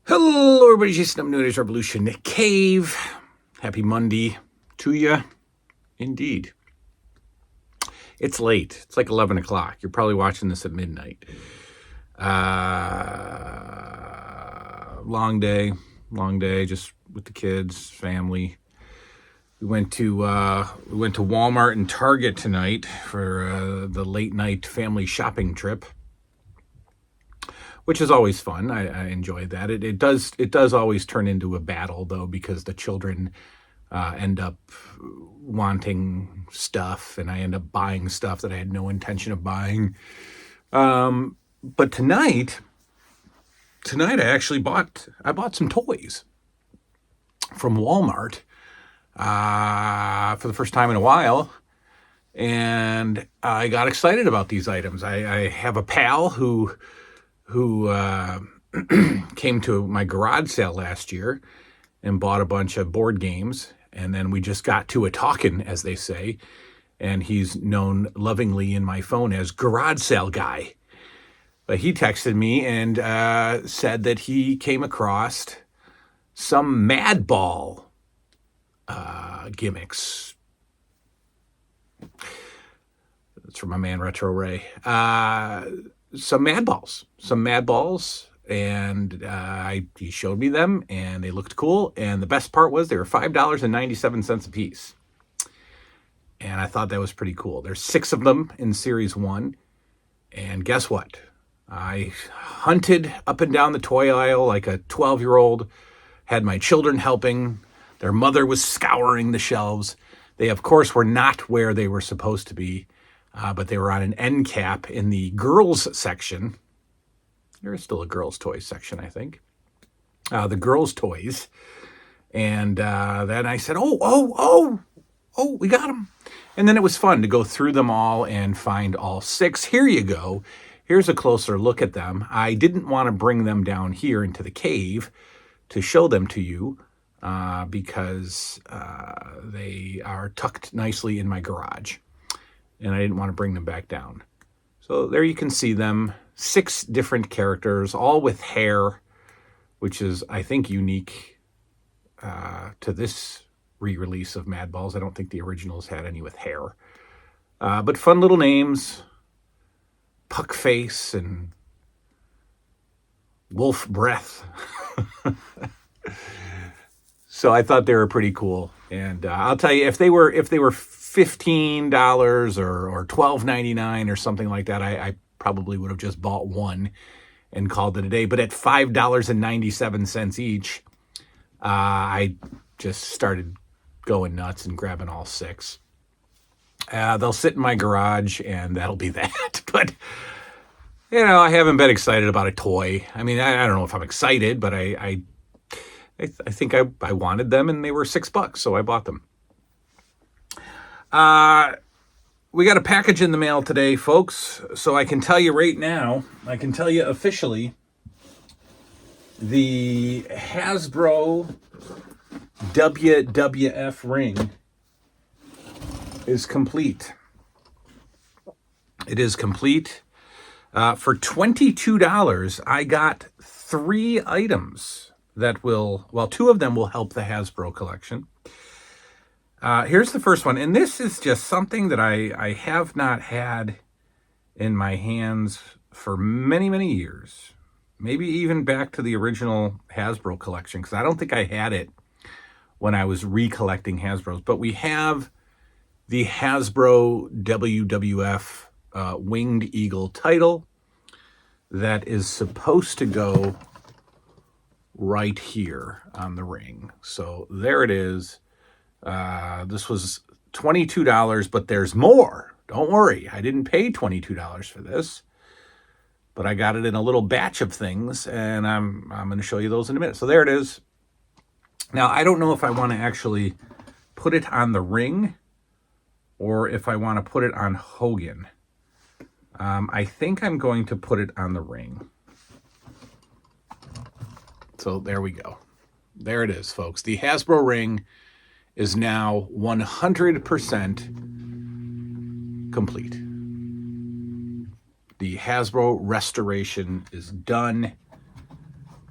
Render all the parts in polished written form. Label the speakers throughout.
Speaker 1: Hello, everybody. Jason, I'm New Age Revolution Cave. Happy Monday to you. Indeed. It's late. It's like 11 o'clock. You're probably watching this at midnight. Long day, just with the kids, family. We went to Walmart and Target tonight for the late night family shopping trip, which is always fun. I enjoy that. It does always turn into a battle, though, because the children end up wanting stuff, and I end up buying stuff that I had no intention of buying. But tonight I actually bought some toys from Walmart for the first time in a while, and I got excited about these items. I have a pal who came to my garage sale last year and bought a bunch of board games, and then we just got to a talking, as they say, and he's known lovingly in my phone as Garage Sale Guy. But he texted me and said that he came across some Madball gimmicks. That's from my man Retro Ray. Some Mad Balls, and he showed me them, and they looked cool, and the best part was they were $5.97 a piece, and I thought that was pretty cool. There's 6 of them in Series 1, and guess what? I hunted up and down the toy aisle like a 12-year-old, had my children helping, their mother was scouring the shelves. They, of course, were not where they were supposed to be, but they were on an end cap in the girls section. There is still a girls' toys section, I think. The girls' toys. And then I said, oh, we got them. And then it was fun to go through them all and find all 6. Here you go. Here's a closer look at them. I didn't want to bring them down here into the cave to show them to you because they are tucked nicely in my garage. And I didn't want to bring them back down. So there you can see them. 6 different characters, all with hair, which is, I think, unique to this re-release of Mad Balls. I don't think the originals had any with hair. But fun little names. Puckface and Wolf Breath. So I thought they were pretty cool. And I'll tell you, if they were $15 or $12.99 or something like that, I probably would have just bought one and called it a day. But at $5.97 each, I just started going nuts and grabbing all 6. They'll sit in my garage, and that'll be that. But, I haven't been excited about a toy. I mean, I don't know if I'm excited, but I think I wanted them, and they were $6, so I bought them. We got a package in the mail today, folks, so I can tell you right now, I can tell you officially, the Hasbro WWF ring is complete. It is complete. For $22, I got 3 items that will, 2 of them will help the Hasbro collection. Here's the first one, and this is just something that I have not had in my hands for many, many years. Maybe even back to the original Hasbro collection, because I don't think I had it when I was recollecting Hasbros. But we have the Hasbro WWF Winged Eagle title that is supposed to go right here on the ring. So there it is. This was $22, but there's more. Don't worry, I didn't pay $22 for this, but I got it in a little batch of things, and I'm going to show you those in a minute. So there it is. Now, I don't know if I want to actually put it on the ring or if I want to put it on Hogan. I think I'm going to put it on the ring. So there we go. There it is, folks. The Hasbro ring is now 100% complete. The Hasbro restoration is done,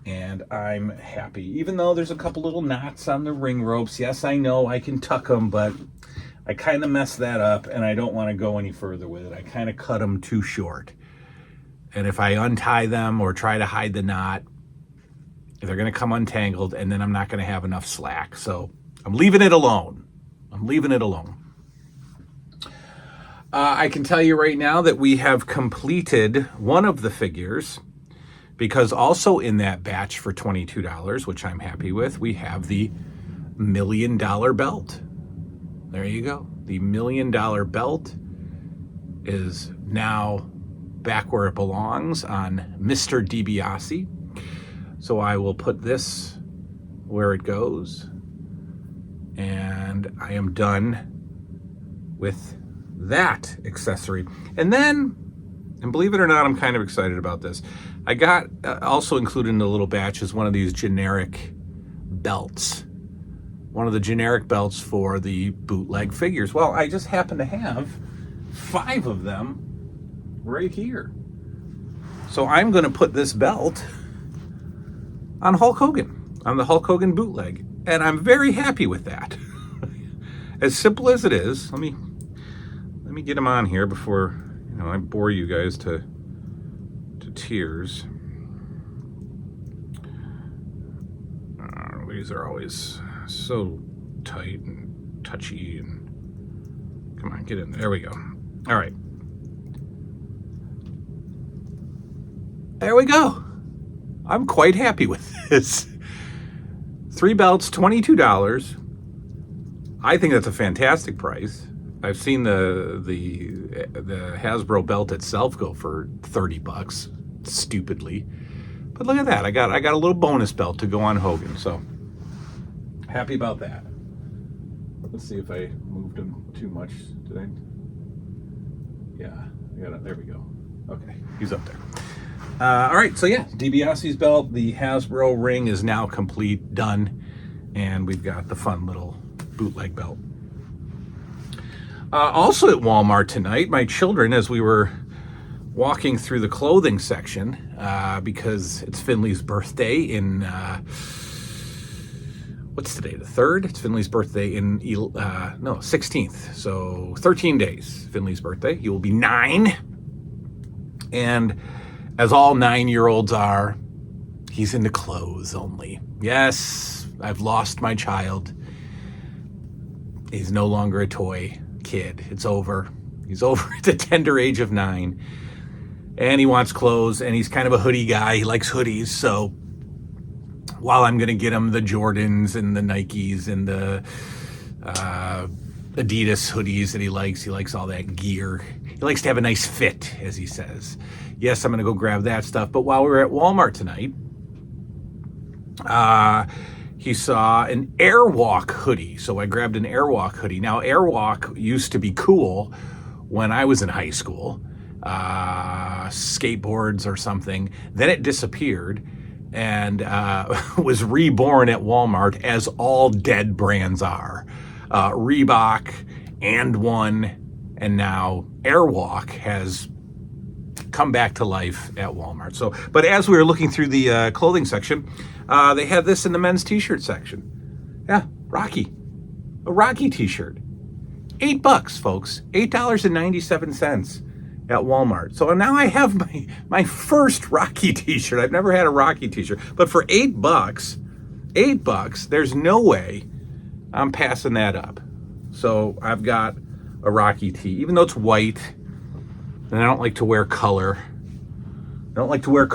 Speaker 1: and I'm happy. Even though there's a couple little knots on the ring ropes. Yes, I know I can tuck them, but I kind of messed that up, and I don't want to go any further with it. I kind of cut them too short. And if I untie them or try to hide the knot, they're going to come untangled, and then I'm not going to have enough slack. So I'm leaving it alone. I can tell you right now that we have completed one of the figures, because also in that batch for $22, which I'm happy with, we have the $1 million belt. There you go. The $1 million belt is now back where it belongs on Mr. DiBiase. So I will put this where it goes, and I am done with that accessory. And then, and believe it or not, I'm kind of excited about this. I got also included in the little batch is one of these generic belts. One of the generic belts for the bootleg figures. Well, I just happen to have 5 of them right here. So I'm going to put this belt on Hulk Hogan, on the Hulk Hogan bootleg. And I'm very happy with that. As simple as it is, let me get him on here before I bore you guys to tears. These are always so tight and touchy, and come on, get in there. There we go. All right. There we go. I'm quite happy with this. 3 belts, $22. I think that's a fantastic price. I've seen the Hasbro belt itself go for $30, stupidly. But look at that. I got a little bonus belt to go on Hogan, so happy about that. Let's see if I moved him too much. Did I? Yeah, I got it. There we go. Okay, he's up there. All right, so yeah, DiBiase's belt, the Hasbro ring is now complete, done, and we've got the fun little bootleg belt. Also at Walmart tonight, my children, as we were walking through the clothing section, because it's Finley's birthday in, what's today, the 3rd? It's Finley's birthday in, 16th, so 13 days, Finley's birthday. He will be 9, and as all 9-year-olds are, he's into clothes only. Yes, I've lost my child. He's no longer a toy kid. It's over. He's over at the tender age of 9. And he wants clothes, and he's kind of a hoodie guy. He likes hoodies, so while I'm going to get him the Jordans and the Nikes and the Adidas hoodies that he likes all that gear. He likes to have a nice fit, as he says. Yes, I'm going to go grab that stuff. But while we were at Walmart tonight, he saw an Airwalk hoodie. So I grabbed an Airwalk hoodie. Now, Airwalk used to be cool when I was in high school. Skateboards or something. Then it disappeared and was reborn at Walmart, as all dead brands are. Reebok, And One, and now Airwalk has come back to life at Walmart. So, but as we were looking through the clothing section, they had this in the men's t-shirt section. Yeah, Rocky. A Rocky t-shirt. $8, folks. $8.97 at Walmart. So now I have my first Rocky t-shirt. I've never had a Rocky t-shirt. But for $8, there's no way I'm passing that up. So I've got a Rocky tee, even though it's white, and I don't like to wear color. I like to wear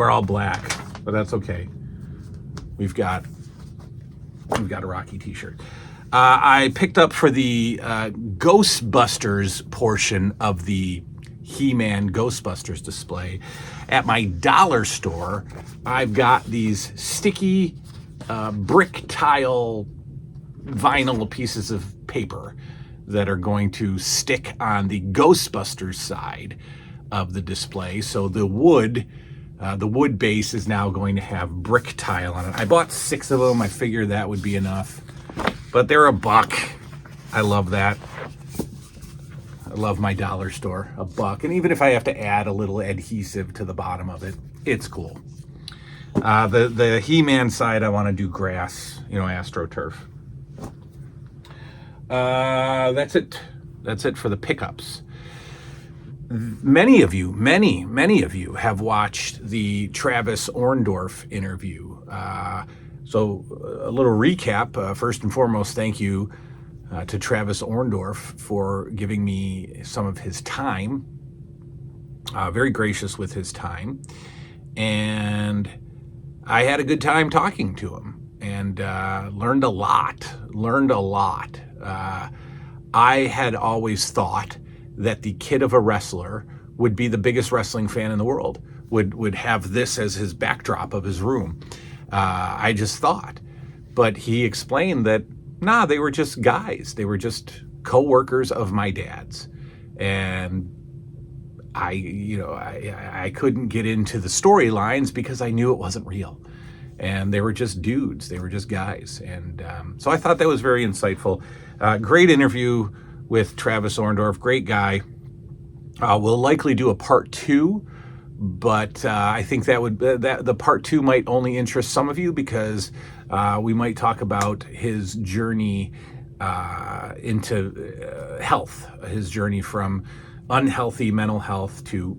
Speaker 1: all black, but that's okay. We've got a Rocky t-shirt. I picked up for the Ghostbusters portion of the He-Man Ghostbusters display at my dollar store. I've got these sticky brick tile vinyl pieces of paper that are going to stick on the Ghostbusters side of the display. So the wood base is now going to have brick tile on it. I bought 6 of them. I figured that would be enough, but they're $1. I love that. love my dollar store, $1. And even if I have to add a little adhesive to the bottom of it, it's cool. The He-Man side, I want to do grass, AstroTurf. That's it. That's it for the pickups. Many of you have watched the Travis Orndorff interview. So a little recap. First and foremost, thank you to Travis Orndorff for giving me some of his time. Very gracious with his time. And I had a good time talking to him and learned a lot. I had always thought that the kid of a wrestler would be the biggest wrestling fan in the world, would have this as his backdrop of his room. I just thought. But he explained that, they were just guys. They were just co-workers of my dad's. And I couldn't get into the storylines because I knew it wasn't real. And they were just dudes. They were just guys. And so I thought that was very insightful. Great interview with Travis Orndorff. Great guy. We'll likely do a part 2, but I think that the part 2 might only interest some of you because we might talk about his journey into health, his journey from unhealthy mental health to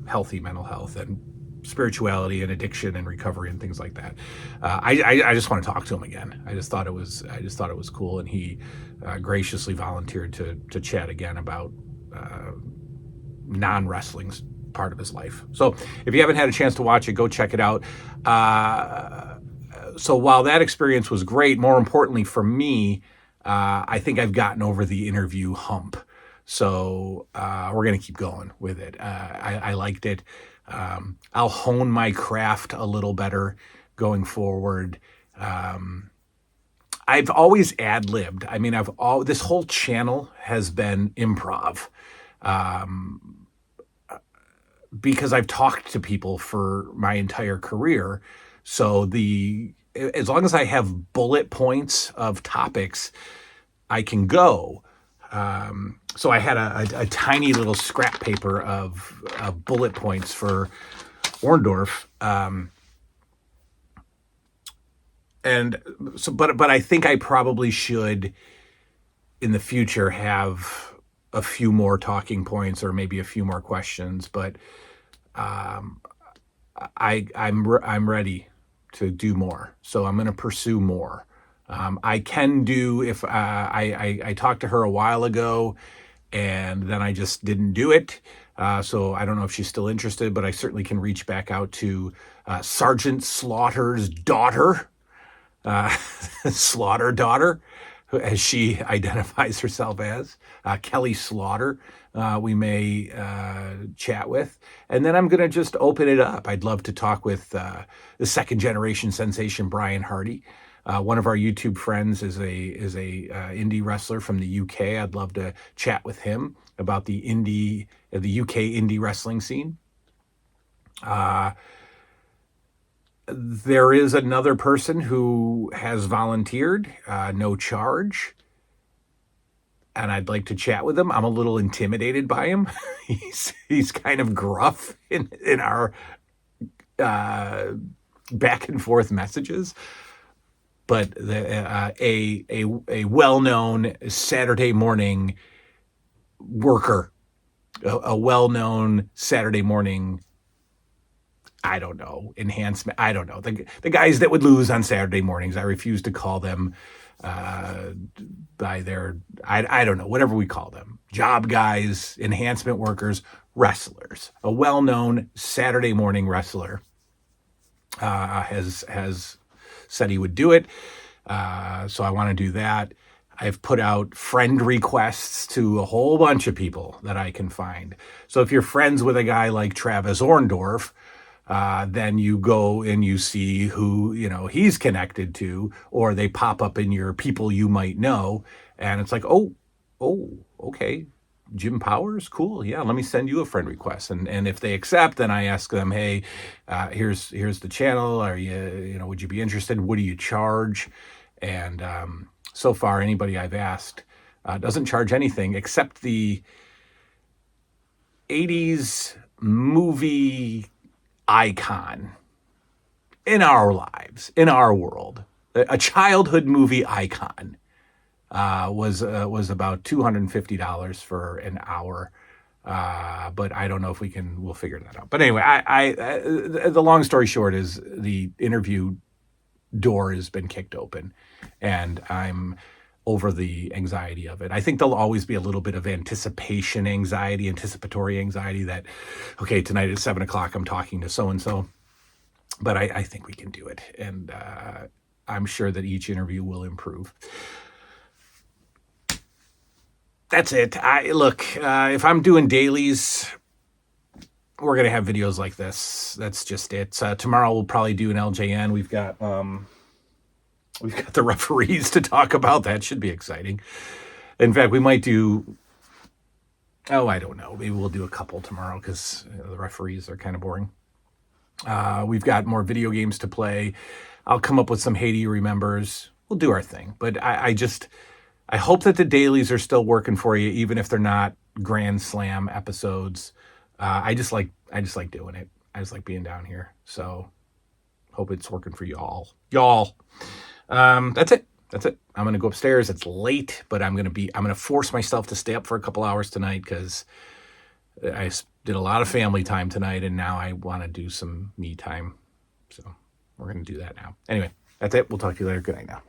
Speaker 1: healthy mental health, and spirituality and addiction and recovery and things like that. I just want to talk to him again. I just thought it was cool, and he graciously volunteered to chat again about non-wrestling's part of his life. So if you haven't had a chance to watch it, go check it out. So while that experience was great, more importantly for me, I think I've gotten over the interview hump. So we're going to keep going with it. I liked it. I'll hone my craft a little better going forward. I've always ad-libbed. I mean, this whole channel has been improv. Because I've talked to people for my entire career. So as long as I have bullet points of topics, I can go. So I had a tiny little scrap paper of bullet points for Orndorff. But I think I probably should in the future have a few more talking points or maybe a few more questions, but I'm ready to do more. So I'm going to pursue more. I can do if I talked to her a while ago and then I just didn't do it. So I don't know if she's still interested, but I certainly can reach back out to Sergeant Slaughter's daughter, Slaughter daughter, as she identifies herself as, Kelly Slaughter, we may chat with. And then I'm going to just open it up. I'd love to talk with the second generation sensation, Brian Hardy. One of our YouTube friends is a indie wrestler from the UK. I'd love to chat with him about the UK indie wrestling scene. There is another person who has volunteered, no charge, and I'd like to chat with him. I'm a little intimidated by him. He's kind of gruff in our back and forth messages, but a well-known Saturday morning worker, a well-known Saturday morning, I don't know, enhancement. I don't know. The guys that would lose on Saturday mornings. I refuse to call them by their, I don't know, whatever we call them. Job guys, enhancement workers, wrestlers. A well-known Saturday morning wrestler has said he would do it. So I want to do that. I've put out friend requests to a whole bunch of people that I can find. So if you're friends with a guy like Travis Orndorff, then you go and you see who, he's connected to, or they pop up in your people you might know. And it's like, oh, okay. Jim Powers? Cool. Yeah. Let me send you a friend request. And if they accept, then I ask them, hey, here's the channel. Are you, would you be interested? What do you charge? And, so far, anybody I've asked, doesn't charge anything except the 80s movie icon in our lives, in our world, a childhood movie icon, was about $250 for an hour. But I don't know if we'll figure that out. But anyway, the long story short is the interview door has been kicked open, and I'm over the anxiety of it. I think there'll always be a little bit of anticipatory anxiety that, okay, tonight at 7:00 I'm talking to so-and-so, but I think we can do it. And I'm sure that each interview will improve. That's it. If I'm doing dailies, we're going to have videos like this. That's just it. Tomorrow we'll probably do an LJN. We've got the referees to talk about. That should be exciting. In fact, we might do, I don't know. Maybe we'll do a couple tomorrow because the referees are kind of boring. We've got more video games to play. I'll come up with some Haiti remembers. We'll do our thing. But I hope that the dailies are still working for you, even if they're not Grand Slam episodes. I just like doing it. I just like being down here. So hope it's working for y'all. That's it. I'm going to go upstairs. It's late, but I'm going to force myself to stay up for a couple hours tonight because I did a lot of family time tonight, and now I want to do some me time. So we're going to do that now. Anyway, that's it. We'll talk to you later. Good night now.